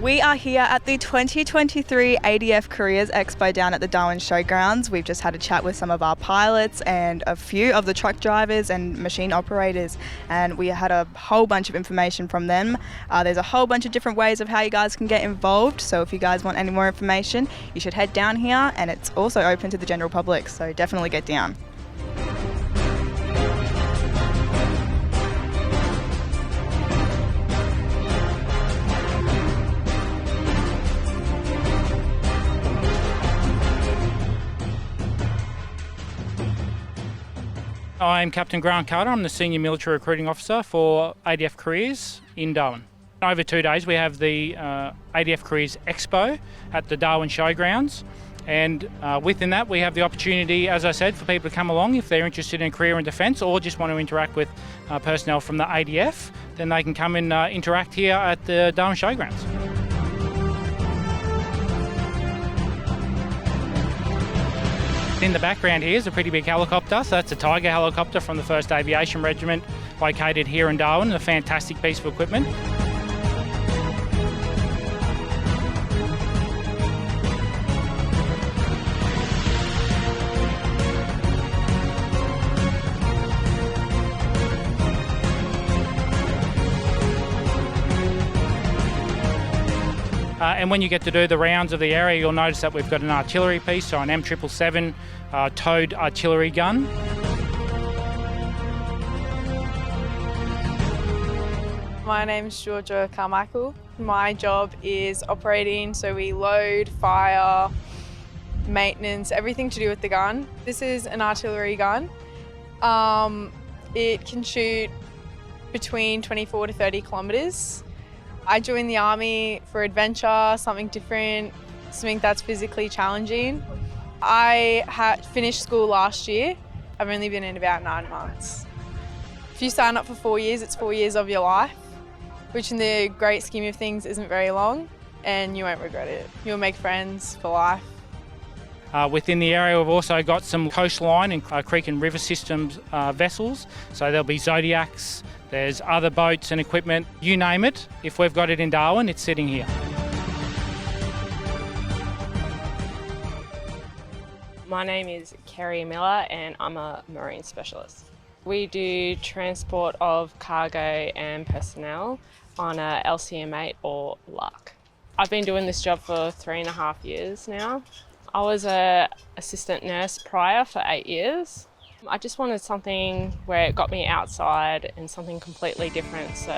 We are here at the 2023 ADF Careers Expo down at the Darwin Showgrounds. We've just had a chat with some of our pilots and a few of the truck drivers and machine operators, and we had a whole bunch of information from them. There's a whole bunch of different ways of how you guys can get involved, so if you guys want any more information, you should head down here, and it's also open to the general public, so definitely get down. I'm Captain Grant Carter. I'm the Senior Military Recruiting Officer for ADF Careers in Darwin. Over 2 days we have the ADF Careers Expo at the Darwin Showgrounds, and within that we have the opportunity, as I said, for people to come along if they're interested in a career in defence or just want to interact with personnel from the ADF. Then they can come and interact here at the Darwin Showgrounds. In the background here is a pretty big helicopter, so that's a Tiger helicopter from the 1st Aviation Regiment located here in Darwin, a fantastic piece of equipment. And when you get to do the rounds of the area, you'll notice that we've got an artillery piece, so an M777 towed artillery gun. My name's Georgia Carmichael. My job is operating, so we load, fire, maintenance, everything to do with the gun. This is an artillery gun. It can shoot between 24 to 30 kilometres. I joined the Army for adventure, something different, something that's physically challenging. I had finished school last year. I've only been in about 9 months. If you sign up for 4 years, it's 4 years of your life, which in the great scheme of things isn't very long, and you won't regret it. You'll make friends for life. Within the area we've also got some coastline and creek and river systems vessels, so there'll be Zodiacs, there's other boats and equipment, you name it. If we've got it in Darwin, it's sitting here. My name is Kerry Miller and I'm a marine specialist. We do transport of cargo and personnel on a LCM8 or LARC. I've been doing this job for 3.5 years now. I was an assistant nurse prior for 8 years. I just wanted something where it got me outside and something completely different. So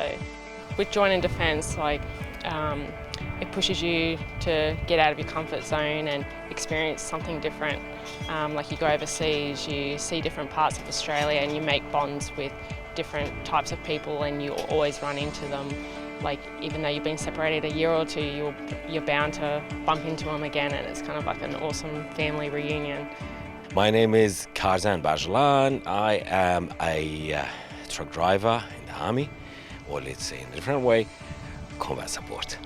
with joining defence, it pushes you to get out of your comfort zone and experience something different. Like you go overseas, you see different parts of Australia and you make bonds with different types of people and you always run into them. Like even though you've been separated a year or two, you're bound to bump into them again, and it's kind of like an awesome family reunion. My name is Karzan Bajlan. I am a truck driver in the Army, or let's say in a different way, combat support.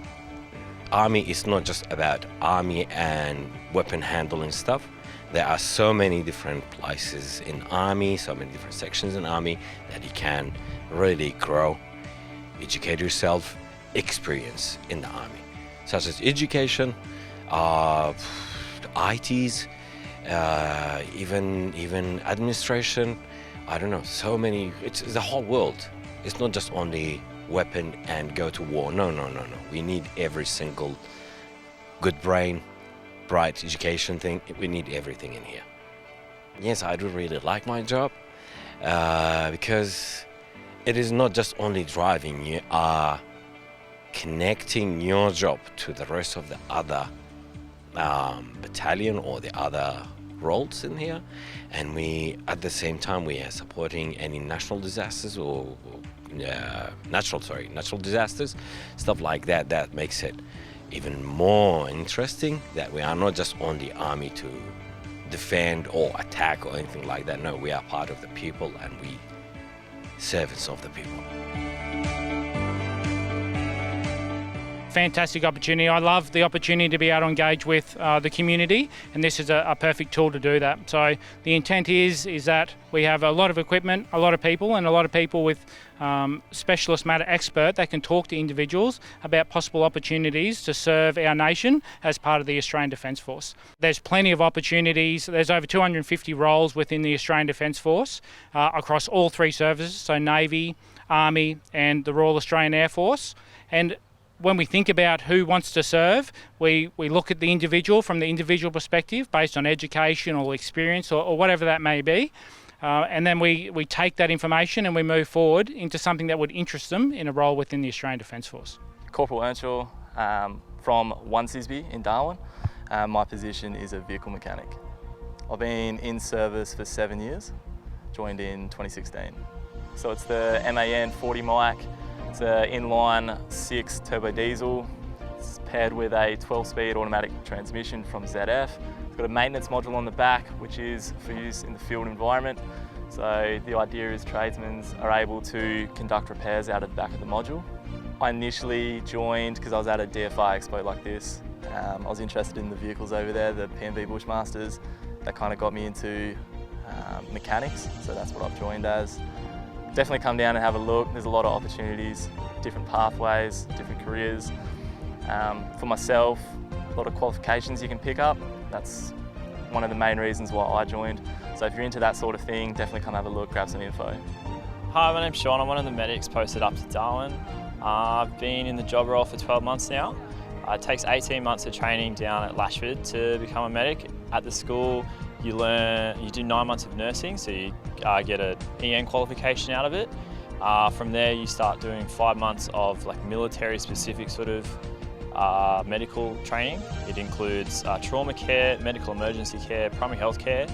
Army is not just about Army and weapon handling stuff. There are so many different places in Army, so many different sections in Army that you can really grow, educate yourself, experience in the Army, such as education, ITs, even administration. I don't know, so many. It's the whole world. It's not just only weapon and go to war. No. We need every single good brain, bright education thing. We need everything in here. Yes, I do really like my job because it is not just only driving. You are connecting your job to the rest of the other battalion or the other roles in here, and we at the same time we are supporting any national disasters or natural disasters, stuff like that. That makes it even more interesting that we are not just on the Army to defend or attack or anything like that. No, we are part of the people and we servants of the people. fantastic opportunity. I love the opportunity to be able to engage with the community, and this is a perfect tool to do that. So the intent is that we have a lot of equipment, a lot of people, and a lot of people with specialist matter expert that can talk to individuals about possible opportunities to serve our nation as part of the Australian Defence Force. There's plenty of opportunities. There's over 250 roles within the Australian Defence Force across all three services, so Navy, Army and the Royal Australian Air Force. And when we think about who wants to serve, we look at the individual from the individual perspective based on education or experience or whatever that may be. And then we take that information and we move forward into something that would interest them in a role within the Australian Defence Force. Corporal Earnshaw from 1 Sisby in Darwin. My position is a vehicle mechanic. I've been in service for 7 years, joined in 2016. So it's the MAN 40 mic, it's an inline 6 turbo diesel. It's paired with a 12-speed automatic transmission from ZF. It's got a maintenance module on the back, which is for use in the field environment. So the idea is tradesmen are able to conduct repairs out of the back of the module. I initially joined because I was at a DFR expo like this. I was interested in the vehicles over there, the PMV Bushmasters. That kind of got me into mechanics, so that's what I've joined as. Definitely come down and have a look. There's a lot of opportunities, different pathways, different careers. For myself, a lot of qualifications you can pick up. That's one of the main reasons why I joined. So if you're into that sort of thing, definitely come have a look, grab some info. Hi, my name's Sean. I'm one of the medics posted up to Darwin. I've been in the job role for 12 months now. It takes 18 months of training down at Lashford to become a medic. At the school, you do 9 months of nursing, so you get an EN qualification out of it. From there, you start doing 5 months of like military-specific sort of medical training. It includes trauma care, medical emergency care, primary health care,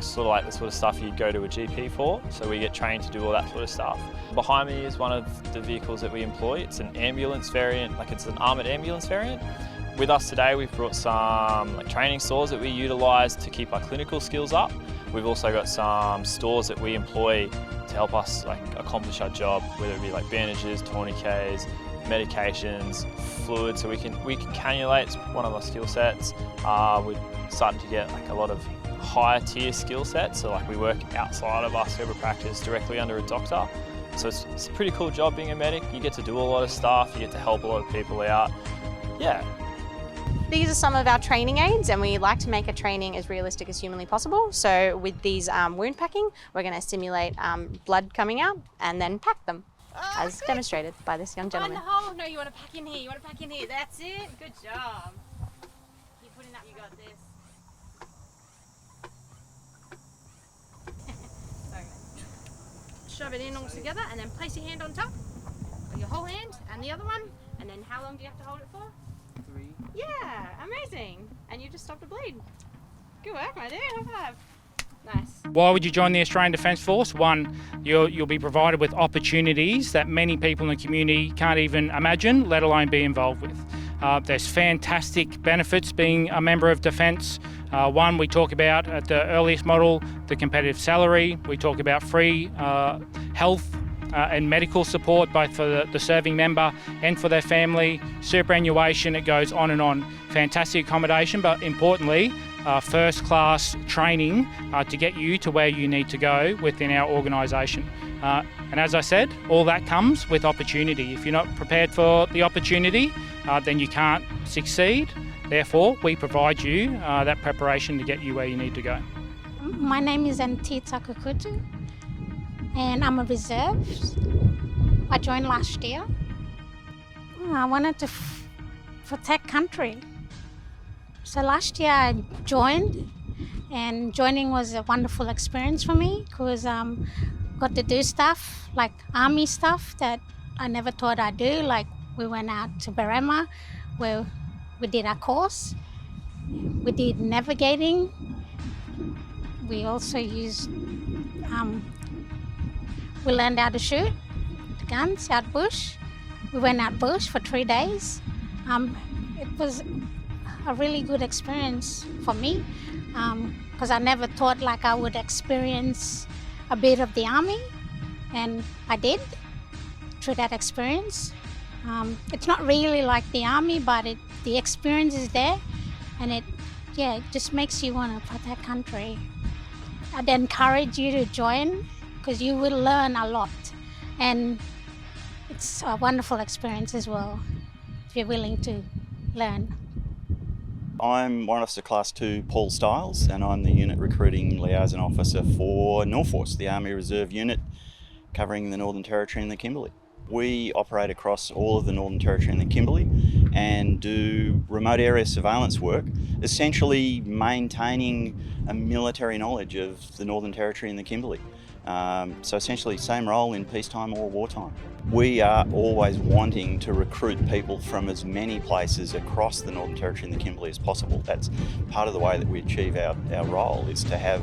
sort of like the sort of stuff you'd go to a GP for. So we get trained to do all that sort of stuff. Behind me is one of the vehicles that we employ. It's an ambulance variant, like it's an armoured ambulance variant. With us today, we've brought some training stores that we utilise to keep our clinical skills up. We've also got some stores that we employ to help us accomplish our job, whether it be like bandages, tourniquets, medications, fluid, so we can cannulate. It's one of our skill sets. We're starting to get a lot of higher tier skill sets, so we work outside of our scope of practice directly under a doctor. So it's a pretty cool job being a medic. You get to do a lot of stuff, you get to help a lot of people out. Yeah. These are some of our training aids, and we like to make a training as realistic as humanly possible. So with these wound packing, we're going to simulate blood coming out and then pack them, as demonstrated by this young gentleman. Find the hole. No, you want to pack in here. You want to pack in here. That's it. Good job. Keep putting up. You got this. Shove it in all together, and then place your hand on top, or your whole hand, and the other one. And then how long do you have to hold it for? 3. Yeah, amazing. And you just stopped a bleed. Good work, my dude. High five. Nice. Why would you join the Australian Defence Force? One, you'll be provided with opportunities that many people in the community can't even imagine, let alone be involved with. There's fantastic benefits being a member of Defence. One, we talk about at the earliest model, the competitive salary. We talk about free health and medical support, both for the serving member and for their family. Superannuation, it goes on and on. Fantastic accommodation, but importantly, first class training to get you to where you need to go within our organisation. And as I said, all that comes with opportunity. If you're not prepared for the opportunity, then you can't succeed. Therefore, we provide you that preparation to get you where you need to go. My name is Antita Kukutu, and I'm a reserve. I joined last year. I wanted to protect country. So last year I joined, and joining was a wonderful experience for me because got to do stuff like army stuff that I never thought I'd do. Like we went out to Berrima where we did our course. We did navigating. We also used, we learned how to shoot the guns out bush. We went out bush for 3 days. It was a really good experience for me because I never thought I would experience a bit of the army, and I did through that experience. It's not really like the army, but the experience is there, and it just makes you want to protect country. I'd encourage you to join because you will learn a lot, and it's a wonderful experience as well if you're willing to learn. I'm Warrant Officer Class 2 Paul Stiles, and I'm the Unit Recruiting Liaison Officer for Norforce, the Army Reserve Unit covering the Northern Territory and the Kimberley. We operate across all of the Northern Territory and the Kimberley and do remote area surveillance work, essentially maintaining a military knowledge of the Northern Territory and the Kimberley. So essentially same role in peacetime or wartime. We are always wanting to recruit people from as many places across the Northern Territory and the Kimberley as possible. That's part of the way that we achieve our role, is to have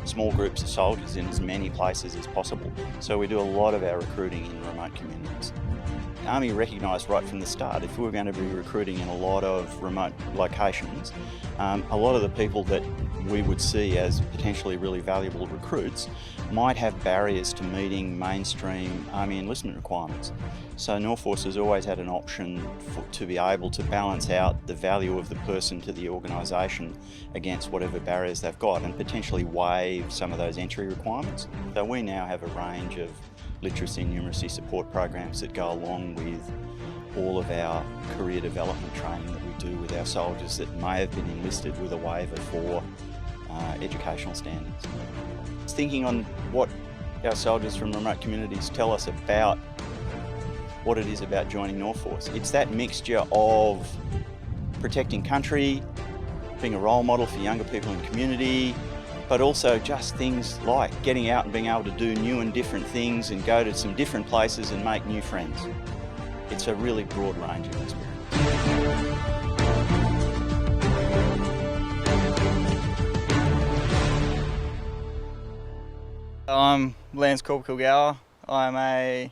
small groups of soldiers in as many places as possible. So we do a lot of our recruiting in remote communities. The Army recognised right from the start, if we were going to be recruiting in a lot of remote locations, a lot of the people that we would see as potentially really valuable recruits might have barriers to meeting mainstream Army enlistment requirements. So Norforce has always had an option to be able to balance out the value of the person to the organisation against whatever barriers they've got and potentially waive some of those entry requirements. So we now have a range of literacy and numeracy support programs that go along with all of our career development training that we do with our soldiers that may have been enlisted with a waiver for educational standards. Thinking on what our soldiers from remote communities tell us about what it is about joining Norforce. It's that mixture of protecting country, being a role model for younger people in community, but also just things like getting out and being able to do new and different things and go to some different places and make new friends. It's a really broad range of experience. I'm Lance Corporal Kilgour. I'm a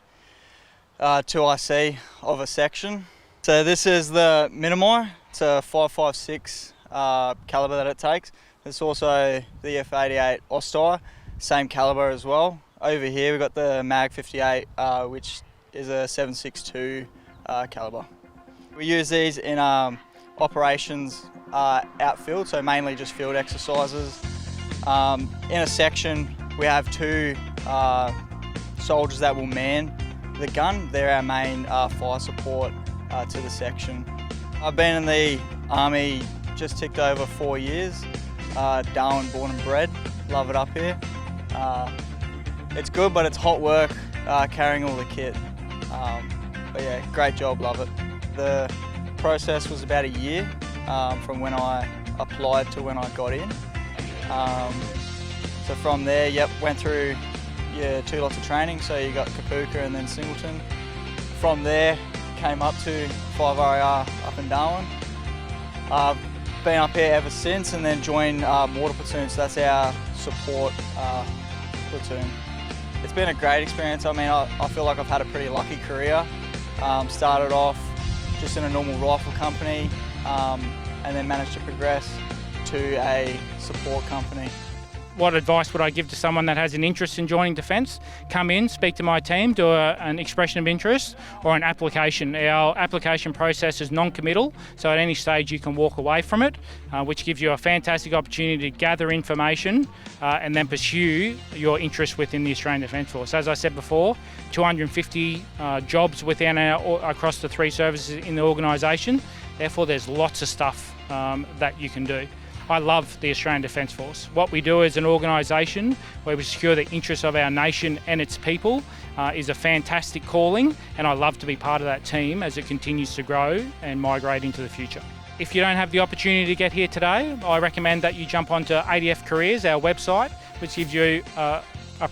2IC of a section. So this is the Minimi. It's a 5.56 calibre that it takes. There's also the F88 Ostai, same calibre as well. Over here we've got the Mag 58, which is a 7.62 calibre. We use these in operations outfield, so mainly just field exercises. In a section we have two soldiers that will man the gun. They're our main fire support to the section. I've been in the Army just ticked over 4 years. Darwin born and bred, love it up here. It's good, but it's hot work carrying all the kit. But yeah, great job, love it. The process was about a year from when I applied to when I got in. So from there, went through 2 lots of training. So you got Kapuka and then Singleton. From there, came up to 5RAR up in Darwin. I've been up here ever since, and then joined Mortar Platoon, so that's our support platoon. It's been a great experience. I mean, I feel like I've had a pretty lucky career. Started off just in a normal rifle company, and then managed to progress to a support company. What advice would I give to someone that has an interest in joining Defence? Come in, speak to my team, do an expression of interest or an application. Our application process is non-committal, so at any stage you can walk away from it, which gives you a fantastic opportunity to gather information and then pursue your interest within the Australian Defence Force. As I said before, 250 jobs within across the 3 services in the organisation. Therefore, there's lots of stuff that you can do. I love the Australian Defence Force. What we do as an organisation where we secure the interests of our nation and its people is a fantastic calling, and I love to be part of that team as it continues to grow and migrate into the future. If you don't have the opportunity to get here today, I recommend that you jump onto ADF Careers, our website, which gives you a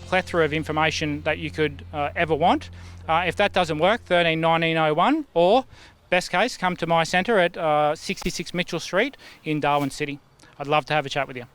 plethora of information that you could ever want. If that doesn't work, 13 1901, or best case, come to my centre at 66 Mitchell Street in Darwin City. I'd love to have a chat with you.